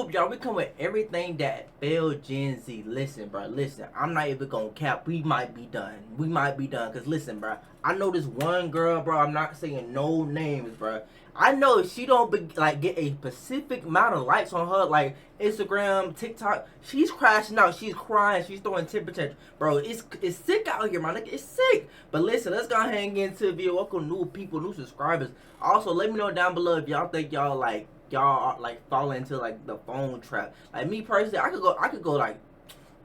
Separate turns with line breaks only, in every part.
up, y'all? We come with everything that failed Gen Z. Listen, bro. Listen, I'm not even gonna cap. We might be done. We might be done. Cause listen, bro. I know this one girl, bro. I'm not saying no names, bro. I know if she don't be, like get a specific amount of likes on her, like Instagram, TikTok, she's crashing out. She's crying. She's throwing temperature, bro. It's sick out here, man. Like, it's sick. But listen, let's go ahead and get into the video. Welcome new people, new subscribers. Also, let me know down below if y'all think y'all are like falling into like the phone trap. Like me personally, I could go like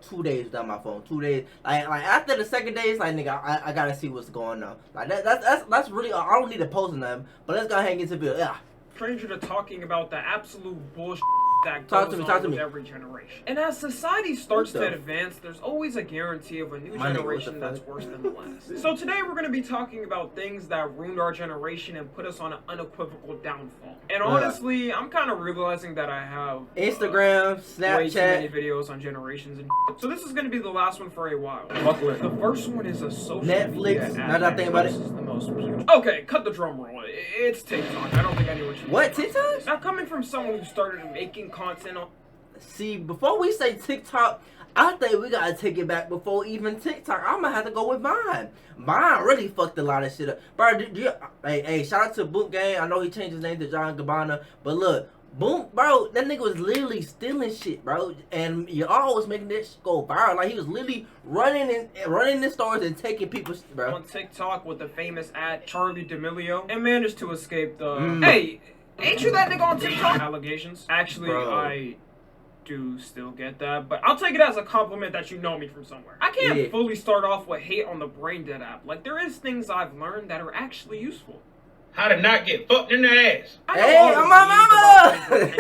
2 days without my phone. 2 days. Like after the second day, it's like, nigga, I gotta see what's going on. Like that's really, I don't need to post nothing. But let's go ahead and get to the video. Yeah.
Stranger to talking about the absolute bullshit that
Talk
goes
to
on
me.
with every generation. And as society starts to advance, there's always a guarantee of a new generation that's worse than the last. So today we're going to be talking about things that ruined our generation and put us on an unequivocal downfall. And honestly, I'm kind of realizing that I have
Instagram, Snapchat,
way too many videos on generations and shit. So this is going to be the last one for a while. Buckle in. The first one is a social media
Netflix.
app
Now that I think about it.
This is the most okay, cut the drum roll. It's TikTok. I don't think anyone should.
What, TikTok?
Now, coming from someone who started making content on...
See, before we say TikTok, I think we gotta take it back before even TikTok. I'm gonna have to go with Vine. Vine really fucked a lot of shit up. Bro, hey, shout out to Boot Gang. I know he changed his name to John Gabbana, but look, Boom, bro, that nigga was literally stealing shit, bro, and y'all was making this shit go viral. Like, he was literally running in stores and taking people's shit, bro.
On TikTok with the famous ad Charlie D'Amelio and managed to escape the hey, ain't you that nigga on TikTok allegations? Actually, bro. I do still get that, but I'll take it as a compliment that you know me from somewhere. I can't fully start off with hate on the Brain Dead app. Like, there is things I've learned that are actually useful.
How to not get fucked in the ass.
Hey, I'm my mama!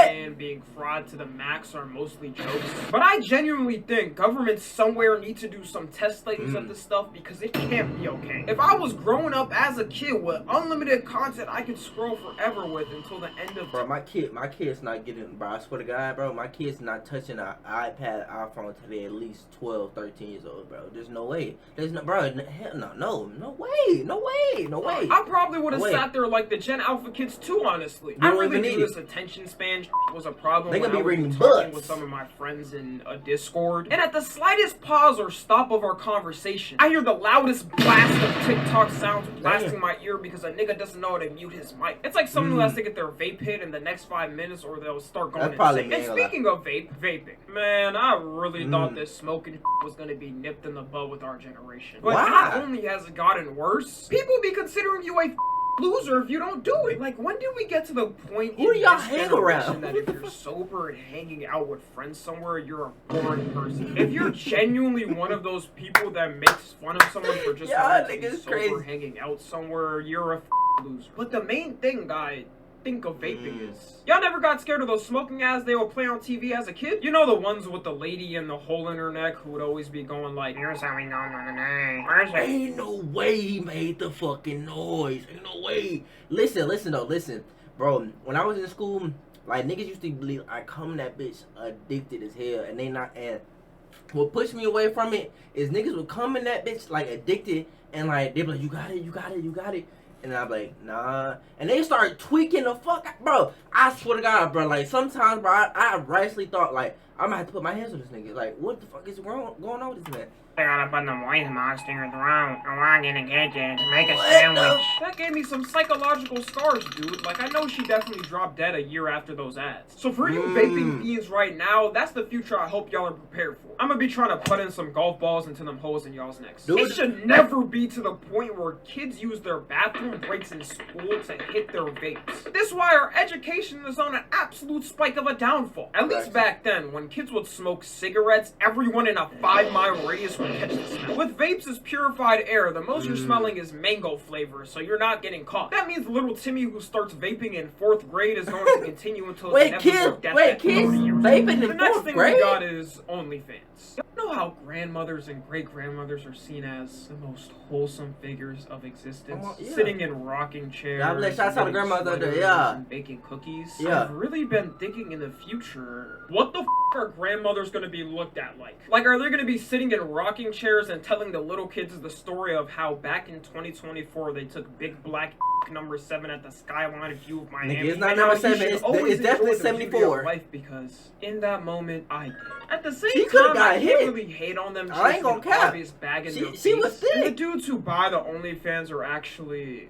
And being fraud to the max are mostly jokes. But I genuinely think governments somewhere need to do some test studies of this stuff because it can't be okay. If I was growing up as a kid with unlimited content I could scroll forever with until the end of...
Bro, my kid's not getting, bro, I swear to God, bro, my kid's not touching an iPad, iPhone till they're at least 12, 13 years old, bro. There's no way. There's no, bro, hell no way.
I probably would have sat there like the Gen Alpha kids too, honestly. I really knew this attention span was a problem.
They could be reading
talking with some of my friends in a Discord, and at the slightest pause or stop of our conversation, I hear the loudest blast of TikTok sounds blasting my ear because a nigga doesn't know how to mute his mic. It's like someone who has to get their vape hit in the next 5 minutes or they'll start going insane. And speaking of vaping, man, I really thought this smoking was gonna be nipped in the bud with our generation. But not only has it gotten worse, people be considering you a loser if you don't do it. Like, when did we get to the point
who do y'all hang around
that if you're sober and hanging out with friends somewhere, you're a boring person? If you're genuinely one of those people that makes fun of someone for just being sober, hanging out somewhere, you're a loser. But the main thing I think of vaping is, y'all never got scared of those smoking ads they would play on TV as a kid? You know, the ones with the lady and the hole in her neck who would always be going like, here's how we know the name.
Ain't no way he made the fucking noise. Ain't no way. Listen, bro, when I was in school, like, niggas used to believe I come that bitch addicted as hell, and they not, and what pushed me away from it is niggas would come in that bitch like addicted, and like they be like, you got it. And I'm like, nah. And they start tweaking the fuck out. Bro, I swear to God, bro. Like, sometimes, bro, I rightly thought, like, I'm gonna have to put my hands on this nigga. Like, what the fuck is going on with this man?
I gotta put the white monster in your throat. I'm gonna get you to make a sandwich.
That gave me some psychological scars, dude. Like, I know she definitely dropped dead a year after those ads. So for you vaping fiends right now, that's the future I hope y'all are prepared for. I'm gonna be trying to put in some golf balls into them holes in y'all's necks. Dude. It should never be to the point where kids use their bathroom breaks in school to hit their vapes. This is why our education is on an absolute spike of a downfall. At least back then, when kids would smoke cigarettes, everyone in a 5-mile radius would catch the smell. With vapes is purified air, the most you're smelling is mango flavor, so you're not getting caught. That means little Timmy who starts vaping in 4th grade is going to continue until
kids vaping in 4th grade?
The next thing we got is OnlyFans. You know how grandmothers and great-grandmothers are seen as the most wholesome figures of existence? Sitting in rocking chairs, and baking cookies? I've really been thinking in the future, what the f are grandmothers gonna be looked at like? Like, are they gonna be sitting in rocking chairs and telling the little kids the story of how back in 2024 they took big black number 7 at the skyline view of Miami.
Nigga, it's not
and
number
how
7,
you should
it's
always
definitely
enjoy the beauty of
74.
life, because in that moment I did. At the same
She coulda
time,
got
I
hit.
can't really hate on them.
I ain't gonna
chasing an
cap.
obvious bag in their
She was
face. And the
thick.
dudes who buy the OnlyFans are actually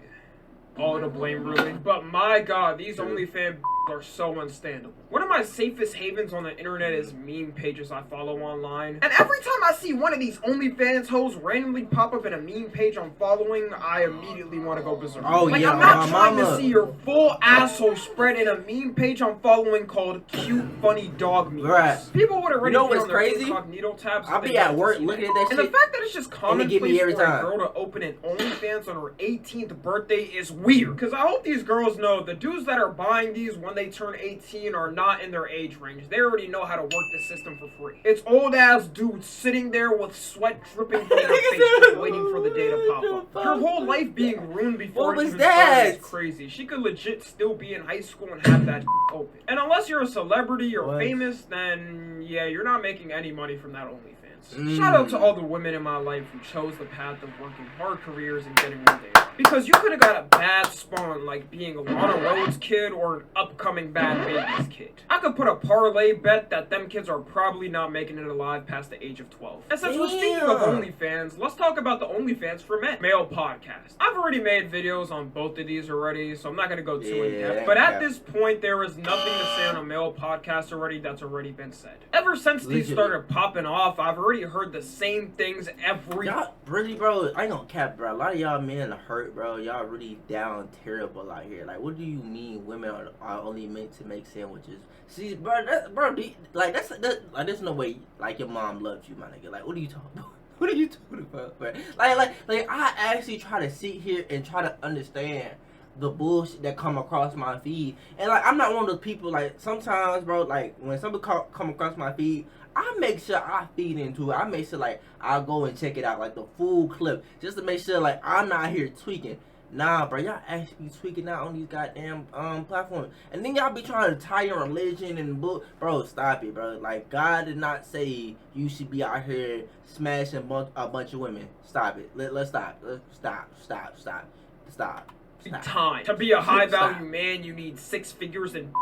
all to blame, really. But my God, these OnlyFans are so unstandable. One of my safest havens on the internet is meme pages I follow online. And every time I see one of these OnlyFans hoes randomly pop up in a meme page I'm following, I immediately want to go berserk.
Oh,
like,
yeah,
I'm not
my
trying
mama.
to see your full asshole spread in a meme page I'm following called Cute Funny Dog Memes.
Right.
People would already
You know
be
what's
on their
crazy?
incognito tabs.
I'll
if they
be at
wanted to
work
see
looking
that.
at that
And the
shit,
fact that it's just
and they give me
commonplace
every
for a
time.
girl to open an OnlyFans on her 18th birthday is weird. Because I hope these girls know the dudes that are buying these when they turn 18 are not in their age range. They already know how to work the system for free. It's old ass dudes sitting there with sweat dripping from their face just waiting for the day to pop up. Her whole life being ruined before
What
it
was
even started
that?
is crazy. She could legit still be in high school and have that open. And unless you're a celebrity or
What?
famous, then yeah, you're not making any money from that OnlyFans.
Mm.
Shout out to all the women in my life who chose the path of working hard careers and getting where they are. Because you could have got a bad spawn like being a Lana Rhodes kid or an upcoming Bad Babies kid. I could put a parlay bet that them kids are probably not making it alive past the age of 12. And since we're speaking of
Damn.
OnlyFans, let's talk about the OnlyFans for men. Male podcast. I've already made videos on both of these already, so I'm not going to go too in
Yeah,
depth. But at
yeah.
this point, there is nothing to say on a male podcast already that's already been said. Ever since these
Legit.
started popping off, I've already heard the same things every...
Y'all really, bro, I ain't gonna cap, bro. A lot of y'all men are hurt, bro. Y'all really down terrible out here. Like, what do you mean women are only meant to make sandwiches? See, bro, there's no way, like, your mom loves you, my nigga. Like, what are you talking about? What are you talking about, bro? Like, I actually try to sit here and try to understand the bullshit that come across my feed. And, like, I'm not one of those people, like, sometimes, bro, like, when somebody come across my feed, I make sure I feed into it. I make sure, like, I'll go and check it out, like, the full clip, just to make sure, like, I'm not here tweaking. Nah, bro, y'all actually be tweaking out on these goddamn platforms. And then y'all be trying to tie your religion and book. Bro, stop it, bro. Like, God did not say you should be out here smashing a bunch of women. Stop it. Let's stop. Stop.
time. To be a high value
Stop.
man, you need 6 figures and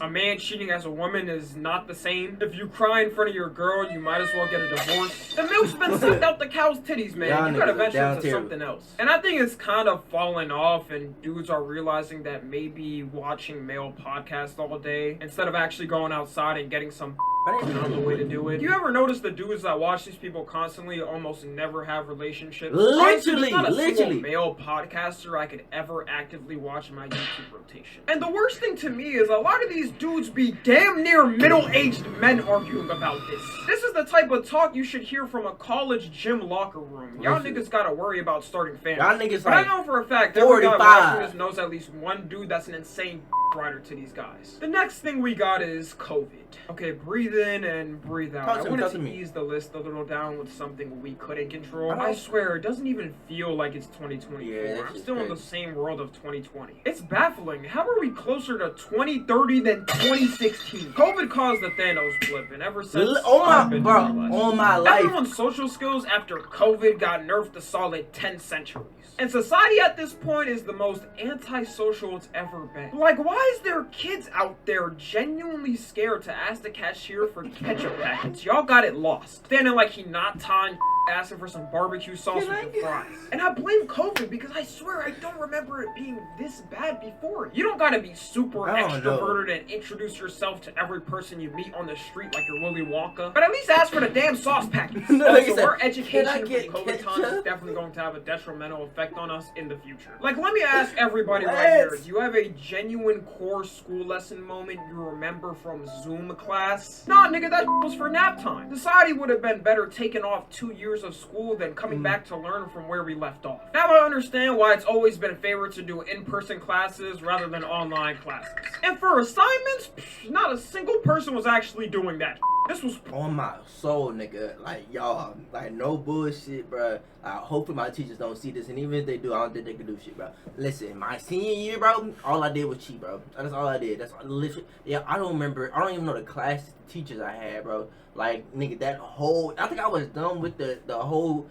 a man cheating as a woman is not the same. If you cry in front of your girl, you might as well get a divorce. The milk's been sucked out the cow's titties, man.
Y'all
You gotta
niggas
venture
down
into
terrible.
something else. And I think it's kind of falling off, and dudes are realizing that maybe watching male podcasts all day instead of actually going outside and getting some is not the way to do it. You ever notice the dudes that watch these people constantly almost never have relationships? Honestly, there's not a single male podcaster I could ever actively watch in my YouTube rotation. And the worst thing to me is a lot of these dudes be damn near middle-aged men arguing about this. This is the type of talk you should hear from a college gym locker room. Y'all niggas gotta worry about starting families.
Y'all niggas
But
like
I know for a fact every guy
45.
watching this knows at least one dude that's an insane rider to these guys. The next thing we got is COVID. Okay, breathe in and breathe out. I wanted to ease the list a little down with something we couldn't control. I swear, it doesn't even feel like it's 2024.
Yeah,
I'm still in the same world of 2020. It's baffling. How are we closer to 2030 than 2016? COVID caused the Thanos blip, and ever since, I've been realizing.
On my life.
Everyone's social skills after COVID got nerfed a solid 10 centuries. And society at this point is the most antisocial it's ever been. Like, why is there kids out there genuinely scared to ask the cashier for ketchup packets? Y'all got it lost. Standing like he not tying asking for some barbecue sauce with the fries. And I blame COVID because I swear I don't remember it being this bad before. You don't gotta be super extroverted and introduce yourself to every person you meet on the street like you're Willy Wonka. But at least ask for the damn sauce packets. Also, our education from COVID times is definitely going to have a detrimental effect on us in the future. Like, let me ask everybody right here, do you have a genuine core school lesson moment you remember from Zoom class? Nah, nigga, that was for nap time. Society would have been better taking off 2 years of school than coming back to learn from where we left off. Now I understand why it's always been favored to do in-person classes rather than online classes. And for assignments, not a single person was actually doing that. This was
on my soul, nigga. Like, y'all, like, no bullshit, bro. Hopefully my teachers don't see this, and even if they do, I don't think they can do shit, bro. Listen, my senior year, bro, all I did was cheat, bro. That's all I did. That's literally, yeah, I don't even know the class teachers I had, bro. Like, nigga, that whole, I think I was done with the whole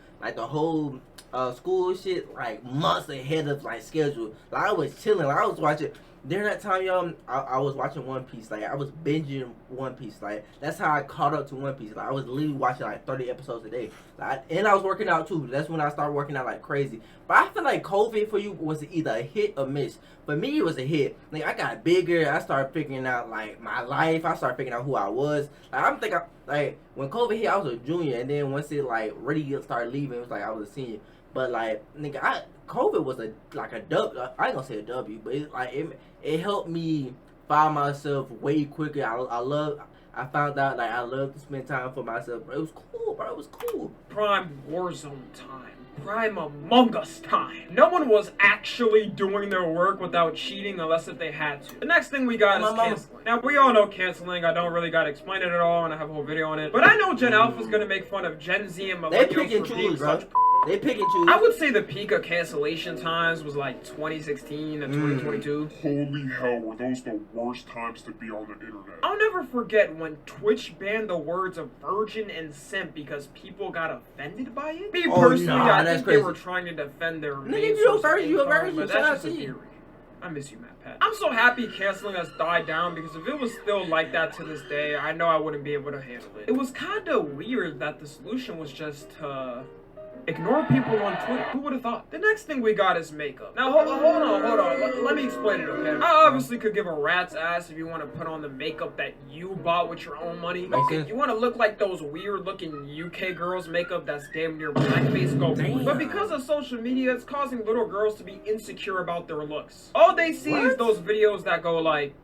school shit like months ahead of like schedule. Like I was chilling. Like I was watching. During that time, y'all, I was watching One Piece. Like I was binging One Piece. Like that's how I caught up to One Piece. Like I was literally watching like 30 episodes a day. And I was working out too. That's when I started working out like crazy. But I feel like COVID for you was either a hit or miss. For me, it was a hit. Like I got bigger. I started figuring out like my life. I started figuring out who I was. Like I'm thinking like when COVID hit, I was a junior, and then once it like really started leaving, it was like I was a senior. But like nigga, COVID was a W. I ain't gonna say a W, but it helped me find myself way quicker. I found out like I love to spend time for myself. Bro. It was cool, bro. It was cool.
Prime Warzone time. Prime Among Us time. No one was actually doing their work without cheating unless if they had to. The next thing we got is canceling. Now, we all know canceling. I don't really got to explain it at all, and I have a whole video on it. But I know Gen Alpha's going to make fun of Gen Z and millennials for being such...
They pick and choose.
I would say the peak of cancellation times was like 2016 and 2022.
Holy hell, were those the worst times to be on the internet?
I'll never forget when Twitch banned the words of virgin and simp because people got offended by it. Me personally, I think they were trying to defend their main source of income, but that's just a theory. I miss you, Matt Pat. I'm so happy canceling has died down because if it was still like that to this day, I know I wouldn't be able to handle it. It was kind of weird that the solution was just ignore people on Twitter. Who would have thought? The next thing we got is makeup. Now, hold on. Let me explain it, okay? I obviously could give a rat's ass if you want to put on the makeup that you bought with your own money. Okay, you want to look like those weird-looking UK girls' makeup that's damn near blackface, go for it. But because of social media, it's causing little girls to be insecure about their looks. All they see is those videos that go like,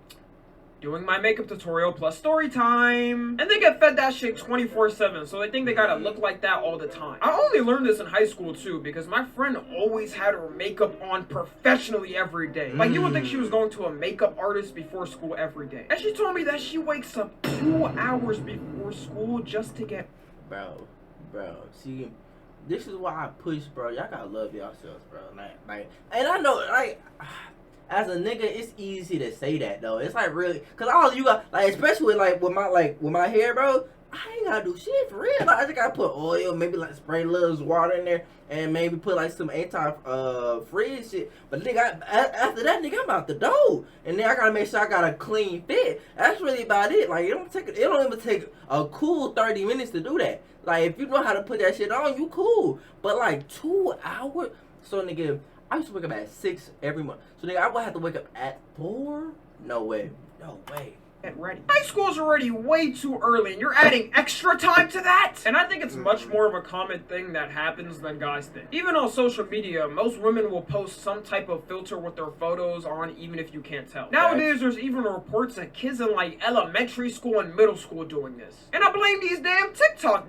doing my makeup tutorial plus story time. And they get fed that shit 24/7, so they think they gotta look like that all the time. I only learned this in high school too, because my friend always had her makeup on professionally every day. Like you would think she was going to a makeup artist before school every day. And she told me that she wakes up 2 hours before school just to get...
Bro, see, this is why I push, bro. Y'all gotta love yourselves, bro. Like, and I know, like... As a nigga, it's easy to say that though. It's like really, cause all you got, like especially like with my hair, bro. I ain't gotta do shit for real. Like, I just gotta put oil, maybe like spray a little water in there, and maybe put like some anti-frizz shit. But nigga, after that, nigga, I'm out the door, and then I gotta make sure I got a clean fit. That's really about it. Like it don't even take a cool 30 minutes to do that. Like if you know how to put that shit on, you cool. But like 2 hours, so nigga. I used to wake up at 6 every month. So nigga, I would have to wake up at 4? No way.
Get ready. High school's already way too early and you're adding extra time to that? And I think it's much more of a common thing that happens than guys think. Even on social media, most women will post some type of filter with their photos on even if you can't tell. Nowadays, there's even reports of kids in like elementary school and middle school doing this. And I blame these damn TikTok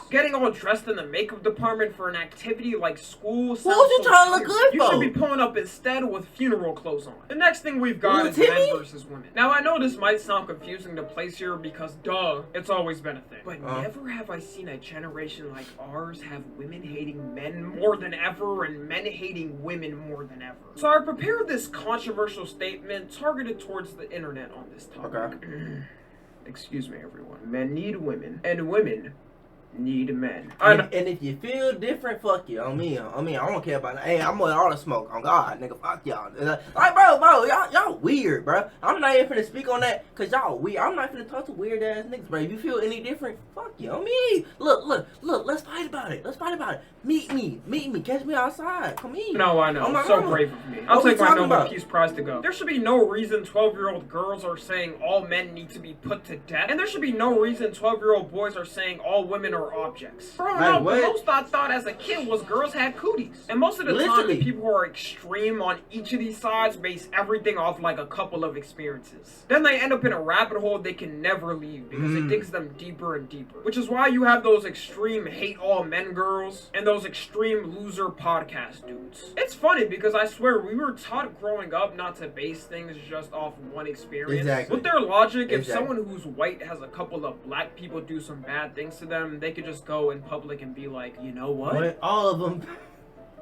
getting all dressed in the makeup department for an activity like school.
What was you trying to look good for?
You should be pulling up instead with funeral clothes on. The next thing we've got is men versus women. Now I know this might sound confusing to place here because duh, it's always been a thing. But never have I seen a generation like ours have women hating men more than ever and men hating women more than ever. So I prepared this controversial statement targeted towards the internet on this topic. Okay. Excuse me everyone. Men need women and women need men.
And if you feel different, fuck you. On me, I don't care about that. Hey, I'm with all the smoke. On God, nigga, fuck y'all. Like, bro, y'all weird, bro. I'm not even finna speak on that, cause y'all weird. I'm not finna talk to weird ass niggas, bro. If you feel any different, fuck you. On me. Look, let's fight about it. Meet me. Catch me outside. Come in.
No, I know. Oh, so brave of me. I'll take my Nobel Peace Prize to go. There should be no reason 12-year-old girls are saying all men need to be put to death. And there should be no reason 12-year-old boys are saying all women are objects. Growing up, the most I thought as a kid was girls had cooties. And most of the time, the people who are extreme on each of these sides base everything off like a couple of experiences. Then they end up in a rabbit hole they can never leave because it digs them deeper and deeper. Which is why you have those extreme hate all men girls and those extreme loser podcast dudes. It's funny because I swear we were taught growing up not to base things just off one experience. Exactly. With their logic, if someone who's white has a couple of black people do some bad things to them, they could just go in public and be like, you know what?
All of them.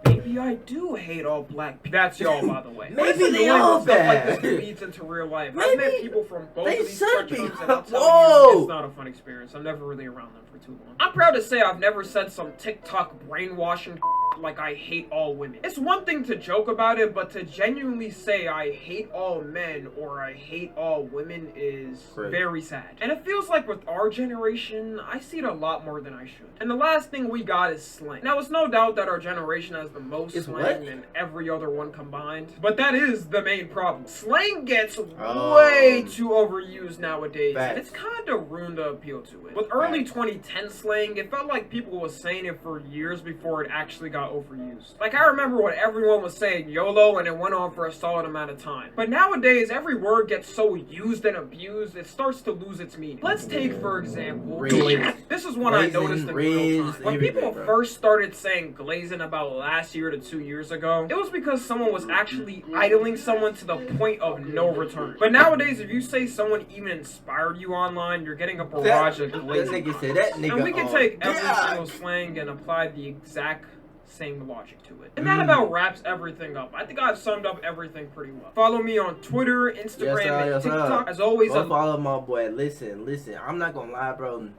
Maybe I do hate all black people. That's y'all, by the way.
Maybe they all bad.
Like this leads into real life. I've met people from both of these spectrums, and I'll tell you, it's not a fun experience. I'm never really around them for too long. I'm proud to say I've never said some TikTok brainwashing like I hate all women. It's one thing to joke about it, but to genuinely say I hate all men or I hate all women is very sad. And it feels like with our generation, I see it a lot more than I should. And the last thing we got is slang. Now, it's no doubt that our generation has the most slang than every other one combined, but that is the main problem. Slang gets way too overused nowadays, and it's kind of ruined the appeal to it. With early 2010 slang, it felt like people was saying it for years before it actually got overused. Like, I remember when everyone was saying YOLO and it went on for a solid amount of time. But nowadays, every word gets so used and abused, it starts to lose its meaning. Let's take, for example, glazing. This is one I noticed in real time. When people first started saying glazing about last year to 2 years ago, it was because someone was actually idling someone to the point of no return. But nowadays, if you say someone even inspired you online, you're getting a barrage of glazing. And we can take every single slang and apply the exact same logic to it. And that about wraps everything up. I think I've summed up everything pretty well. Follow me on Twitter, Instagram, and TikTok. As always,
follow my boy. Listen, I'm not gonna lie, bro.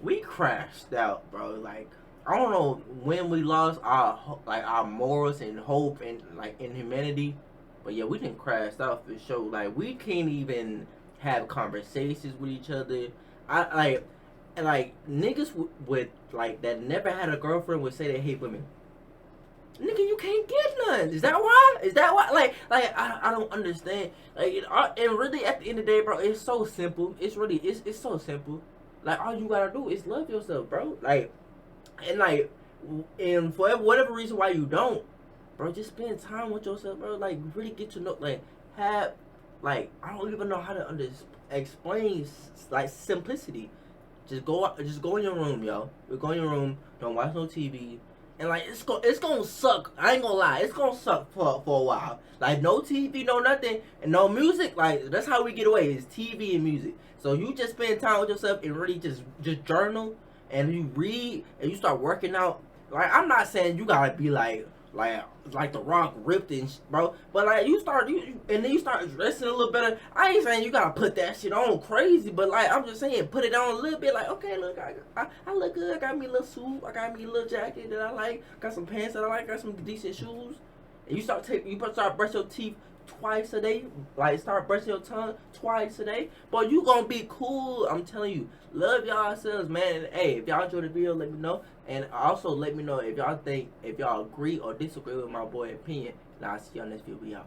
We crashed out, bro. Like, I don't know when we lost our morals and hope and in humanity, but yeah, we didn't crash out for sure. Like, we can't even have conversations with each other. Niggas with that never had a girlfriend would say they hate women. Nigga, you can't get none. Is that why? I don't understand. And really, at the end of the day, bro, it's so simple. It's so simple. Like, all you gotta do is love yourself, bro. And for whatever reason why you don't, bro, just spend time with yourself, bro. Like, really get to know, I don't even know how to explain, simplicity. Just go in your room, yo. Go in your room. Don't watch no TV. And it's gonna suck. I ain't gonna lie, it's gonna suck for a while. Like, no TV, no nothing, and no music. Like, that's how we get away, is TV and music. So you just spend time with yourself and really just journal, and you read and you start working out. Like, I'm not saying you gotta be like The Rock ripped and bro, but and then you start dressing a little better. I ain't saying you gotta put that shit on crazy, but I'm just saying put it on a little bit. Like, okay, look, I look good. I got me a little suit. I got me a little jacket that I like. Got some pants that I like. Got some decent shoes. And you start brush your teeth twice a day. Like, start brushing your tongue twice a day. But you gonna be cool. I'm telling you. Love y'all selves, man. And, hey, if y'all enjoy the video, let me know. And also let me know if y'all agree or disagree with my boy opinion. And I'll see y'all next video.